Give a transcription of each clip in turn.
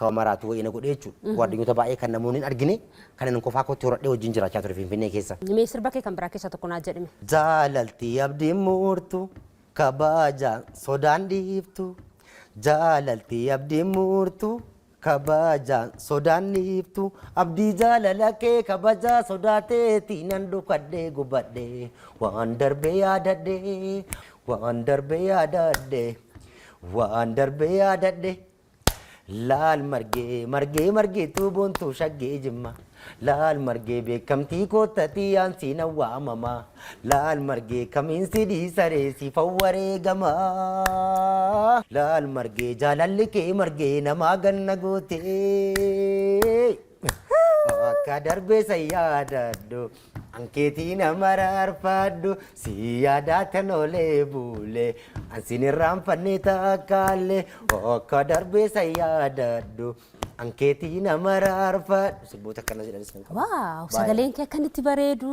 Kamaratu ina godhechu waddinyoota baay'ee kan namoonni argine kan inni qofaa kootti horadhee wajjin jiraachaa ture Finfinnee keessa. Mee sirba kee kan biraa keessa tokko naa jedhime. Jaalaltii abdiin murtu kabaja sodaan dhiiftu. Jaalaltii abdiin murtu kabaja sodaan dhiiftu. Abdii jaalala kee kabaja sodaateetii nan dhukadhee gubadhee waan darbee yaadadhee waan darbee yaadadhee waan darbee yaadadhee. Laal margee tu bontu shaggee jimma. Laal margee beekamtii kootatii aansiin awwaamama. Laal margee kamiinsi dhiisaree si fawwaree gama. Laal margee jaalalli kee margee namaa ganna gootee. Akka darbee sa yaadadhu ankeetii nama raarfadhu si yaadaatan olee bulee ansiin irraanfannee takkaalee akka darbee sa yaadadhu ankeetii nama raarfadhu. Sirboota akkana jedhanis kan qabu. Waaw, sagaleen kee akkanitti bareedu.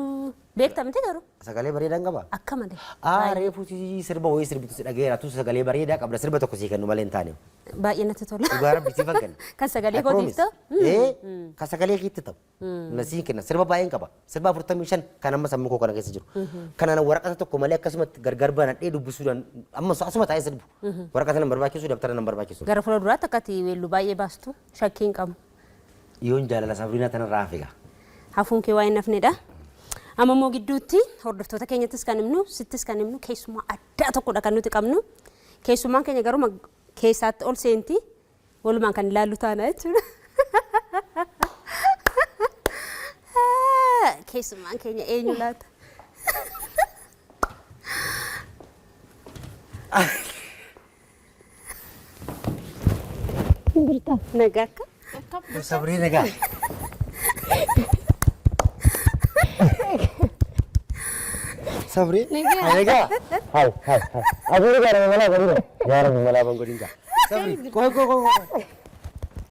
Beektamte garuu? Sagalee bareedaa qaba. Akka malee. Reefuuti sirba wayii sirbitu si dhageera tu sagalee bareedaa qabda sirba tokko sii kennu malee hin taane. Baay'ee natti tola. Dhugaa rabbi siifan kenna. Kan sagalee kootiif ta'u? Kan sagalee keetti ta'u. Nasii kenna sirba baay'een qaba. Sirba 45 kan amma sammuu koo kana keessa jiru. Kanaan waraqata tokko malee akkasumatti gargar banadhee dubbisuudhaan amma asuma taa'ee sirbu. Waraqata nan barbaachisu dabtara nan barbaachisu. Gara fuula duraatti akkati weelluu baay'ee baastu shakkii hin qabu. Yoon jaalala Sabriinaa tanarraa hafe. Hafuun kee waa hin hafnedha. Amma immoo gidduutti hordoftoota keenyattis kan himnu sittis kan himnu keessumaa addaa tokkodha kan nuti qabnu. Keessumaan keenya garuu keessaatti ol seenti walumaan kan ilaallu taana jechuudha. Keessumaan keenya eenyu laata? Birta nagaa akka? Sabrii nagaa. Sabri? Nega. Hai. Aku ni gara-gara mana? Gara-gara mana bang kau tinggal. Sabri, kau.